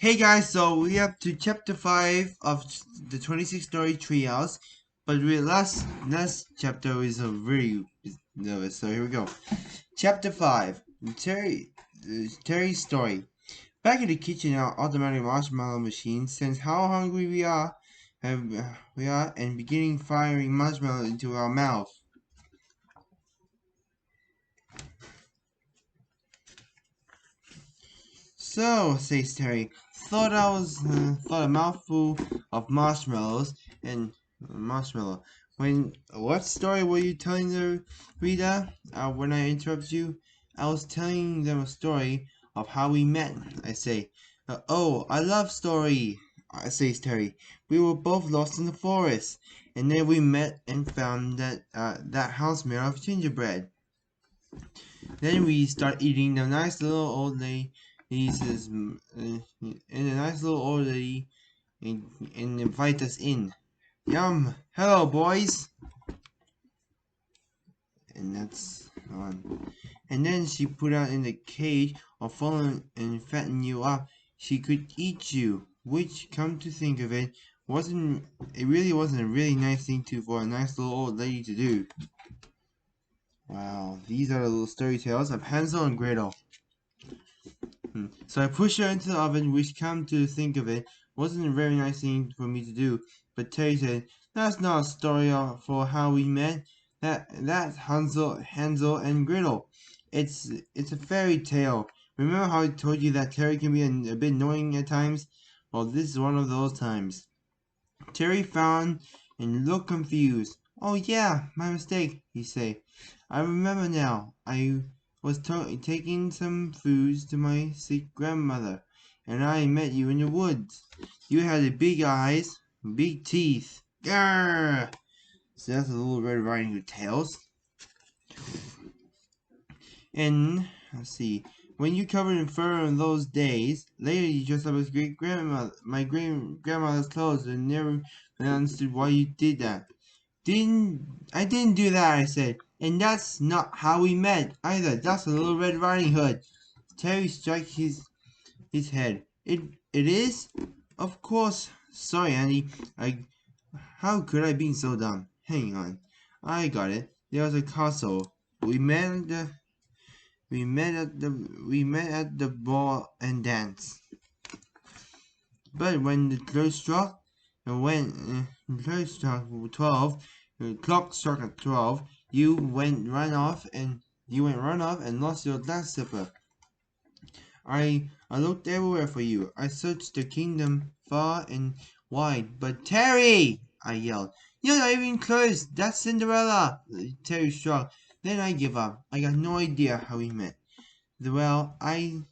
Hey guys, so we have to chapter 5 of the 26 story treehouse, but last chapter is a very nervous, so here we go. Chapter 5, Terry's story. Back in the kitchen, our automatic marshmallow machine senses how hungry we are and beginning firing marshmallow into our mouth. So, says Terry, thought a mouthful of marshmallows and marshmallow. What story were you telling the reader? When I interrupt you, I was telling them a story of how we met. I say, oh, I love story. Says Terry. We were both lost in the forest, and then we met and found that house made of gingerbread. Then we start eating the nice little old lady. And the nice little old lady and invite us in. Yum! Hello, boys. And that's on. And then she put out in the cage of fallen and fatten you up. She could eat you, which, come to think of it, really wasn't a really nice thing for a nice little old lady to do. Wow, these are the little story tales of Hansel and Gretel. So I pushed her into the oven, which, come to think of it, wasn't a very nice thing for me to do. But Terry said, "That's not a story for how we met. That's Hansel and Gretel. It's a fairy tale. Remember how I told you that Terry can be a bit annoying at times? Well, this is one of those times." Terry frowned and looked confused. "Oh yeah, my mistake," he said. "I remember now. I was taking some foods to my sick grandmother, and I met you in the woods. You had the big eyes, big teeth. Grrr!" So that's a little Red Riding Hood tales. And let's see. When you covered in fur in those days, later you dressed up as my great grandmother's clothes, and never understood why you did that. I didn't do that," I said. "And that's not how we met, either. That's a little Red Riding Hood." Terry struck his head. It is? Of course. Sorry, Andy. How could I be so dumb? Hang on. I got it. There was a castle. We met at the ball and dance. But when the clock struck, and when the clock struck 12, the clock struck at 12, you went run off and lost your last slipper. I looked everywhere for you. I searched the kingdom far and wide, but Terry! I yelled. "You're not even close. That's Cinderella." Terry shrugged. "Then I give up. I got no idea how we met." Well, I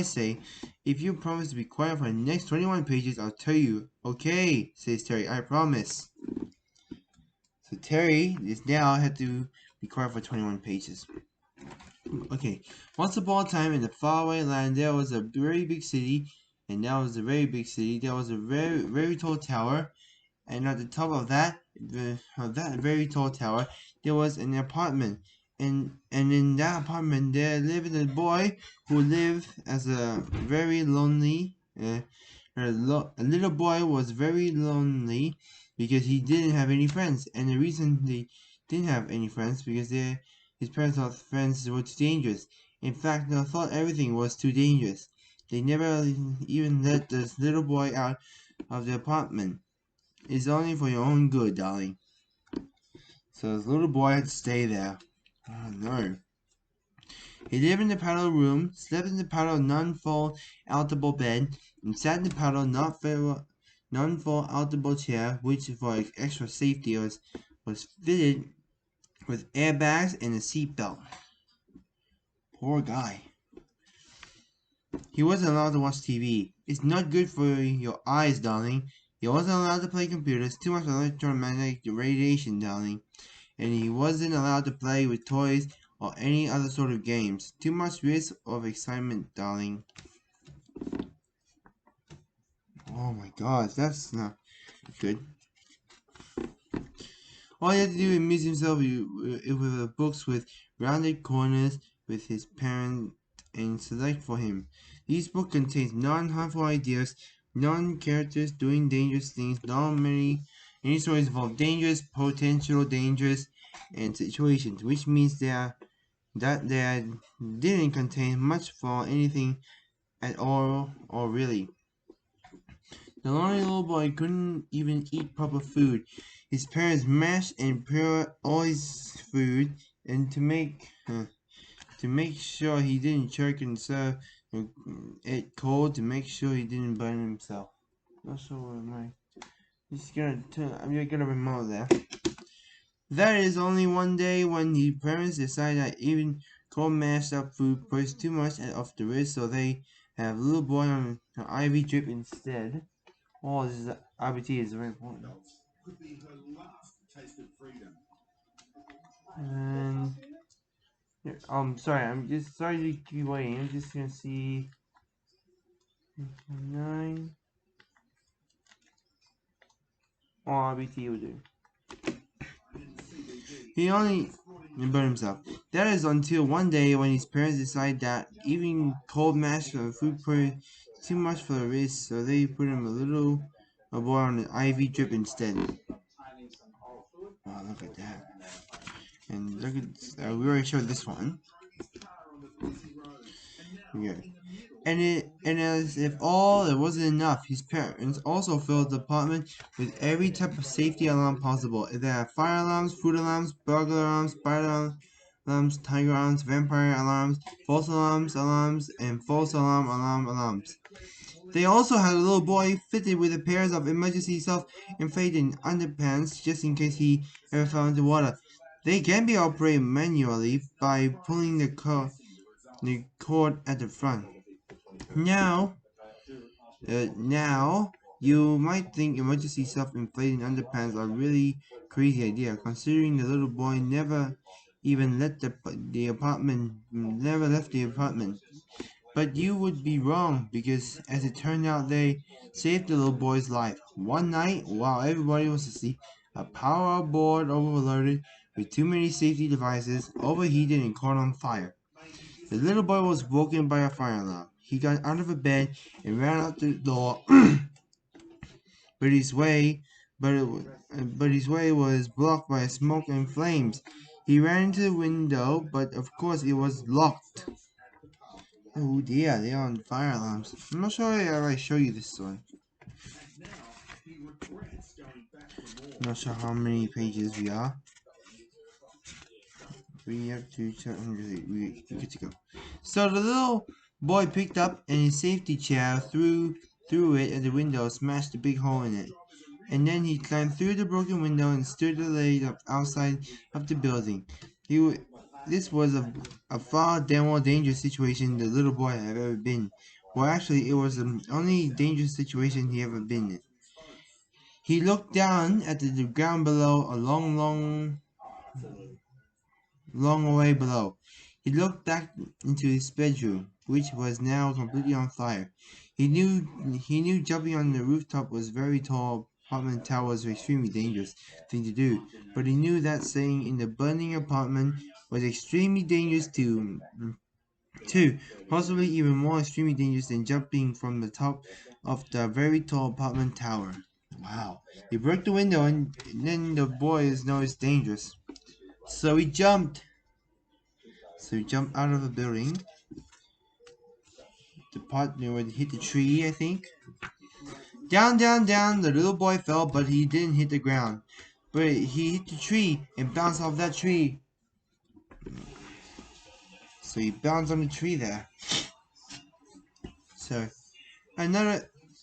say, if you promise to be quiet for the next 21 pages, I'll tell you. "Okay," says Terry, "I promise." So Terry is now had to be quiet for 21 pages. Okay, once upon a time in the faraway land, there was a very big city, and that was a very big city. There was a very, very tall tower, and at the top of that very tall tower, there was an apartment. And in that apartment, there lived a boy who lived as a very lonely. A little boy was very lonely because he didn't have any friends, and the reason they didn't have any friends because his parents thought friends were too dangerous. In fact, they thought everything was too dangerous. They never even let this little boy out of the apartment. "It's only for your own good, darling." So this little boy had to stay there. Oh no. He lived in the paddle room, slept in the paddle non-fall-outable bed, and sat in the paddle non-fall-outable chair, which for extra safety was fitted with airbags and a seatbelt. Poor guy. He wasn't allowed to watch TV. "It's not good for your eyes, darling." He wasn't allowed to play computers. Too much electromagnetic radiation, darling. And he wasn't allowed to play with toys or any other sort of games. Too much risk of excitement, darling. Oh my gosh, that's not good. All he had to do is amuse himself with books with rounded corners with his parent and select for him. This book contains non-harmful ideas, non-characters doing dangerous things, any stories involve dangerous, potential dangerous, and situations, which means they didn't contain much for anything at all or really. The lonely little boy couldn't even eat proper food. His parents mashed and prepared all his food, and to make sure he didn't choke and serve it cold to make sure he didn't burn himself. Not sure where am I. I'm gonna remote there. That is only one day when the parents decided that even cold mashed up food puts too much of the risk, so they have little boy on an IV drip instead. Oh, this is IBT is very important. And sorry, I'm just sorry to keep waiting. I'm just gonna see 9. Oh, IBT will do. He only burned himself. That is until one day when his parents decide that even cold mashed food put too much for the risk, so they put him a boy on an IV drip instead. Wow, look at that. And look at we already showed this one. Yeah. And as if all it wasn't enough, his parents also filled the apartment with every type of safety alarm possible. They had fire alarms, food alarms, burglar alarms, spider alarms, tiger alarms, vampire alarms, and false alarms. They also had a little boy fitted with a pair of emergency self-inflating underpants just in case he ever fell into water. They can be operated manually by pulling the cord at the front. Now, you might think emergency self-inflating underpants are a really crazy idea, considering the little boy never even left the apartment. But you would be wrong, because as it turned out, they saved the little boy's life. One night, while everybody was asleep, a power board overloaded with too many safety devices overheated and caught on fire. The little boy was woken by a fire alarm. He got out of the bed and ran out the door, but his way, but his way was blocked by smoke and flames. He ran into the window, but of course it was locked. Oh dear, they are on fire alarms. I'm not sure if I show you this one. I'm not sure how many pages we are. We have to 700. We good to go. So the little boy picked up his safety chair, threw it at the window, smashed a big hole in it, and then he climbed through the broken window and stood the leg up outside of the building. This was a far more dangerous situation the little boy had ever been. Well, actually, it was the only dangerous situation he ever been in. He looked down at the ground below, a long way below. He looked back into his bedroom, which was now completely on fire. He knew jumping on the rooftop was very tall apartment tower was an extremely dangerous thing to do, but he knew that staying in the burning apartment was extremely dangerous too. Possibly even more extremely dangerous than jumping from the top of the very tall apartment tower. Wow. He broke the window and then the boys know it's dangerous. So he jumped. Out of the building. The partner would hit the tree, I think. Down, down, down. The little boy fell, but he didn't hit the ground. But he hit the tree and bounced off that tree. So he bounced on the tree there. So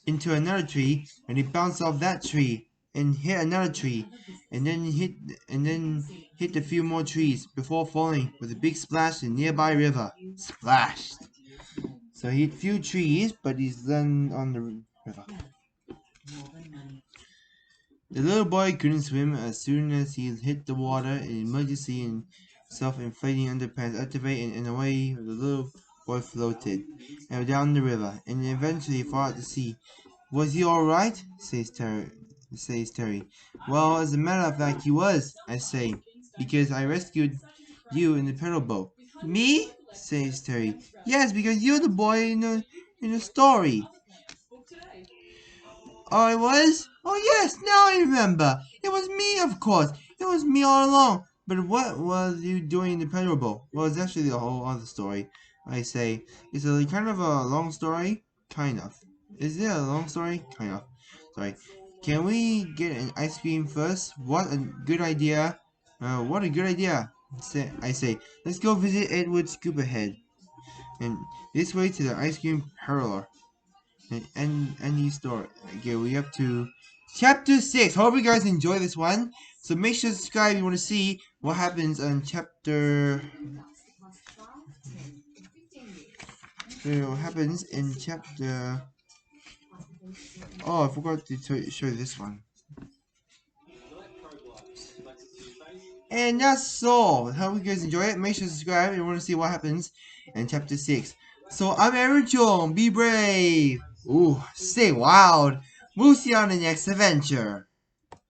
into another tree, and he bounced off that tree and hit another tree, and then hit a few more trees before falling with a big splash in a nearby river. Splashed. So he hit few trees, but he's then on the river. The little boy couldn't swim. As soon as he hit the water, an emergency and self-inflating underpants activated, and away the little boy floated and down the river, and eventually far out to sea. Was he all right? Says Terry. Well, as a matter of fact, he was, I say, because I rescued you in the pedal boat. Me? Says Terry. Yes, because you're the boy in the story. Oh, it was? Oh, yes, now I remember. It was me, of course. It was me all along. But what was you doing in the Pedro Bowl? Well, it's actually the whole other story. I say, it's a kind of a long story? Kind of. Is it a long story? Kind of. Sorry. Can we get an ice cream first? What a good idea. What a good idea. I say, let's go visit Edward Scooperhead. And this way to the ice cream parlor. And you store. Okay, we up to chapter 6. Hope you guys enjoy this one. So make sure to subscribe if you want to see what happens on chapter. What happens in chapter. Oh, I forgot to show you this one. And that's all. Hope you guys enjoy it. Make sure to subscribe if you want to see what happens in chapter 6. So I'm Aaron Chung. Be brave. Ooh, stay wild. We'll see you on the next adventure.